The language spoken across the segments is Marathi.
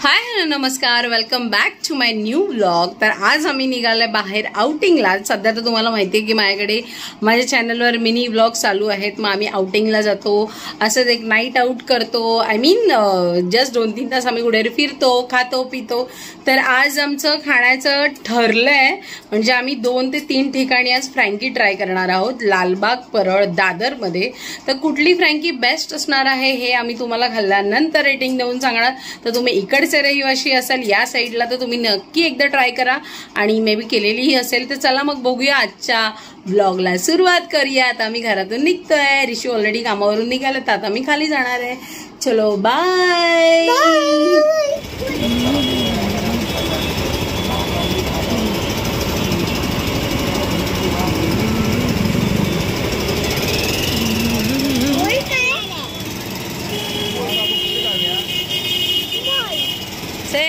हाय हॅलो नमस्कार, welcome back to my new vlog. तर आज आम्ही निघाले बाहेर आउटिंगला। सध्या तर तुम्हाला माहिती आहे की माझ्याकडे माझ्या चॅनलवर मिनी व्लॉग चालू आहेत। मग आम्ही आउटिंगला जातो, असंच एक नाईट आउट करतो। आय मीन जस्ट 2-3 तास आम्ही कुठे फिरतो, खातो पितो। तर आज आमचं खाण्याचं ठरलंय, म्हणजे आम्ही 2 ते 3 ठिकाणी आज फ्रँकी ट्राय करणार आहोत, लालबाग, परळ, दादरमध्ये। तर कुठली फ्रँकी बेस्ट असणार आहे हे आम्ही तुम्हाला खाल्ल्यानंतर रेटिंग देऊन सांगणार। तर तुम्ही इकडचे रहिवाशी असाल या साईडला तर तुम्ही नक्की एकदा ट्राय करा, आणि मे बी केलेलीही असेल। तर चला मग बघूया, आजच्या ब्लॉगला सुरुवात करूया। आता आम्ही घरातून निघतोय, ऋषी ऑलरेडी कामावरून निघाले, तर आता आम्ही खाली जाणार आहे। चलो बाय।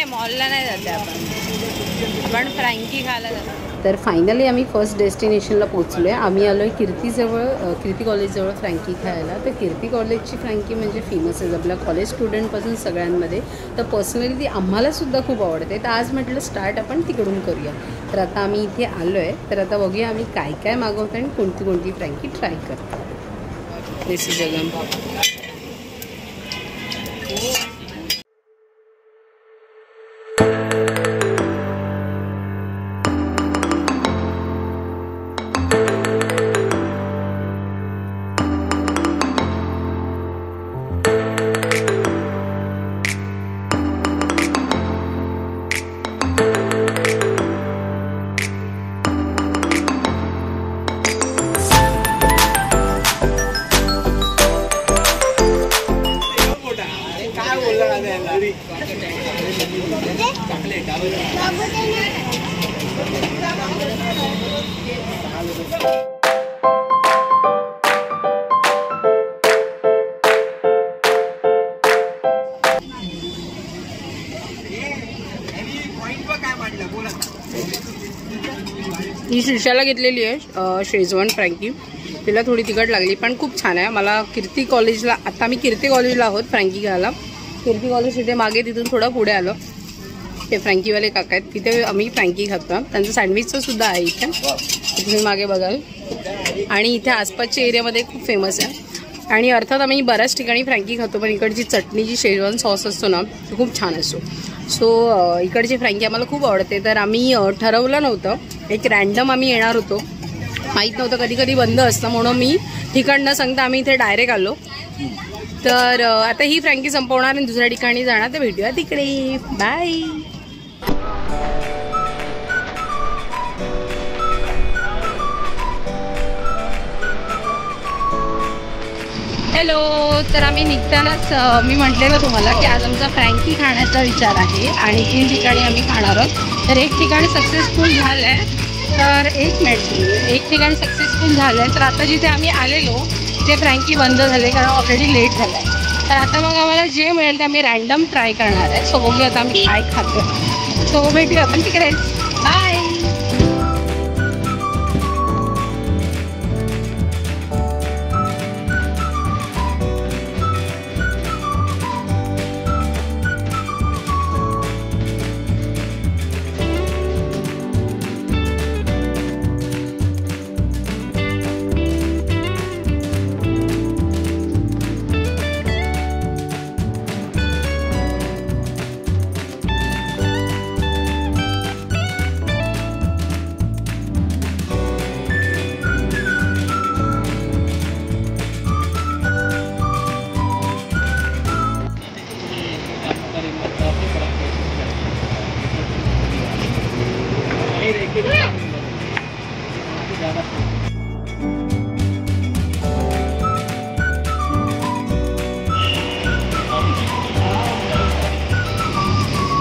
मॉलला नाही जाते आपण फ्रँकी खायला जातो। तर फायनली आम्ही फर्स्ट डेस्टिनेशनला पोहोचलोय। आम्ही आलोय कीर्ती कॉलेजजवळ फ्रँकी खायला। तर कीर्ती कॉलेजची फ्रँकी म्हणजे फेमस आहे आपल्या कॉलेज स्टुडंटपासून सगळ्यांमध्ये। तर पर्सनली ती आम्हालासुद्धा खूप आवडते। तर आज म्हटलं स्टार्ट आपण तिकडून करूया। तर आता आम्ही इथे आलोय, तर आता बघूया आम्ही काय काय मागवतो आणि कोणती कोणती फ्रँकी ट्राय करतो। देसी जगन ही शिर्षाला घेतलेली आहे शेजवान फ्रँकी। तिला थोडी तिखट लागली पण खूप छान आहे। मला कीर्ती कॉलेजला, आता आम्ही कीर्ती कॉलेजला आहोत फ्रँकी घ्यायला। कीर्ती कॉलेज तिथे मागे, तिथून थोडं पुढे आलो, ते फ्रँकीवाले काका आहेत, तिथे आम्ही फ्रँकी खातो। त्यांचं सँडविचचं सुद्धा आहे इथे, तुम्ही मागे बघाल। आणि इथे आसपासच्या एरियामध्ये खूप फेमस आहे। आणि अर्थात आम्ही बऱ्याच ठिकाणी फ्रँकी खातो, पण इकडची चटणी जी शेजवान सॉस असतो ना, तो खूप छान असतो। सो इकडची फ्रँकी आम्हाला खूप आवडते। तर आम्ही ठरवलं नव्हतं, एक रॅन्डम आम्ही येणार होतो, माहीत नव्हतं कधी कधी बंद असतं, म्हणून मी ठिकाण न सांगता आम्ही इथे डायरेक्ट आलो। तर आता ही फ्रँकी संपवणार आणि दुसऱ्या ठिकाणी जाणार, तर भेटूया तिकडे। बाय। हॅलो, तर आम्ही निघतानाच मी म्हटलेलं तुम्हाला की आज आमचा फ्रँकी खाण्याचा विचार आहे आणि 3 ठिकाणी आम्ही खाणार आहोत। तर एक ठिकाणी सक्सेसफुल झालं आहे, तर एक ठिकाणी सक्सेसफुल झालं आहे। तर आता जिथे आम्ही आलेलो ते फ्रँकी बंद झाले, कारण ऑलरेडी लेट झालं आहे। तर आता मग आम्हाला जे मिळेल ते आम्ही रॅन्डम ट्राय करणार आहे। सो बघूया आता आम्ही काय खातो। सो भेटूया आपण तिकडे। बाय।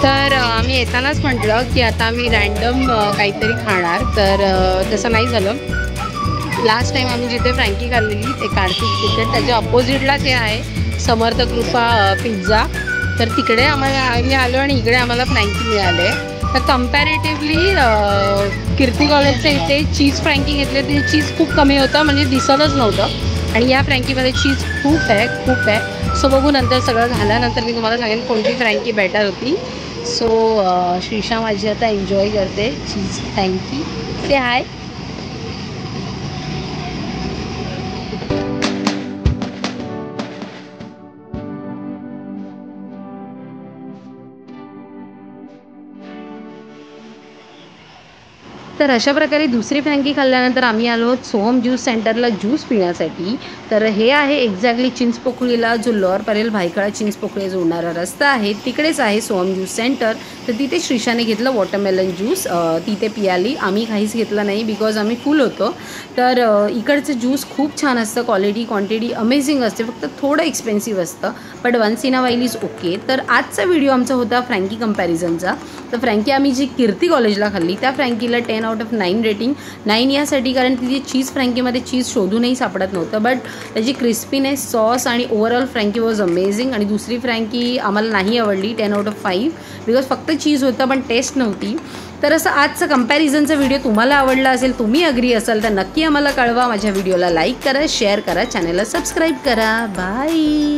तर आम्ही येतानाच म्हटलं की आता आम्ही रॅन्डम काहीतरी खाणार, तर तसं नाही झालं। लास्ट टाइम आम्ही जिथे फ्रँकी खाल्लेली ते कार्तिक किचन, त्याच्या अपोजिटलाच हे आहे समर्थ कृपा पिझ्झा। तर तिकडे आम्ही आलो आणि इकडे आम्हाला फ्रँकी मिळाले। तर कंपॅरेटिव्हली कीर्ती कॉलेजच्या इथे चीज फ्रँकी घेतले, ते चीज खूप कमी होतं, म्हणजे दिसतच नव्हतं। आणि या फ्रँकीमध्ये चीज खूप आहे, खूप आहे। सो बघू नंतर सगळं झाल्यानंतर मी तुम्हाला सांगेन कोणती फ्रँकी बेटर होती। सो श्रीषा माझी आता एन्जॉय करते चीज फ्रँकी. से हाय. तर अशा प्रकारे दुसरी फ्रँकी खाल्ल्यानंतर आम्ही आलो आहोत सोहम ज्यूस सेंटरला ज्यूस पिण्यासाठी. तर हे आहे एक्झॅक्टली चिंचपोकळीला जो लोअर परेल भायखळा चिंचपोकळी जोडणारा रस्ता आहे तिकडेच आहे सोहम ज्यूस सेंटर. तर तिथे श्रीषाने घेतलं वॉटरमेलन ज्यूस. तिथे पियाली. आम्ही काहीच घेतलं नाही बिकॉज आम्ही फुल होतो. तर इकडचं ज्यूस खूप छान असतं. क्वालिटी क्वांटिटी अमेझिंग असते. फक्त थोडं एक्सपेन्सिव्ह असतं but once in a while is okay. तर आजचा व्हिडिओ आमचा होता फ्रँकी कंपॅरिझनचा. तर फ्रँकी आम्ही जी कीर्ती कॉलेजला खाल्ली त्या फ्रँकीला 10 आउट ऑफ 9 रेटिंग. 9 यासाठी कारण तिथे चीज फ्रँकीमध्ये चीज शोधूनही सापडत नव्हतं बट त्याची क्रिस्पीनेस सॉस आणि ओव्हरऑल फ्रँकी वॉज अमेझिंग. आणि दुसरी फ्रँकी आम्हाला नाही आवडली 10 आउट ऑफ 5 बिकॉज फक्त चीज होतं पण टेस्ट नव्हती. तर असं आजचं कंपॅरिझनचा व्हिडिओ तुम्हाला आवडला असेल, तुम्ही अग्री असाल तर नक्की आम्हाला कळवा. माझ्या व्हिडिओला लाईक करा, शेअर करा, चॅनलला सबस्क्राईब करा. बाय.